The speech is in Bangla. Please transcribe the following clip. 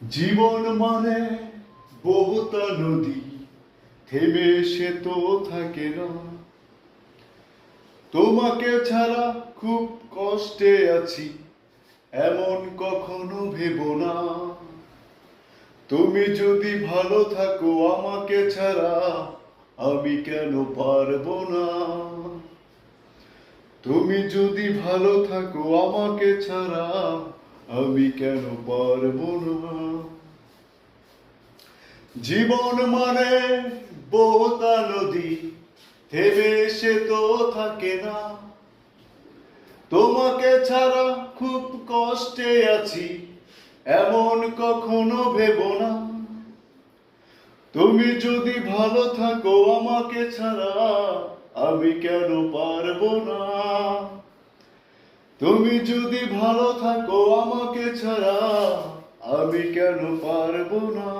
জীবন মানে বহুতা নদী, থেমে সে তো থাকে না। তোমাকে ছাড়া খুব কষ্টে আছি, এমন কখনো ভেবো না। তুমি যদি ভালো থাকো আমাকে ছাড়া, আমি কেন পারবো না। তুমি যদি ভালো থাকো আমাকে ছাড়া, আমি কেন পারবো না। জীবন মানে বহুতা নদী, থেমে সে তো থাকে না। তোমাকে ছাড়া খুব কষ্টে আছি, এমন কখনো ভেবো না। তুমি যদি ভালো থাকো আমাকে ছাড়া, আমি কেন পারবো না। তুমি যদি ভালো থাকো আমাকে ছাড়া, আমি কেন পারবো না।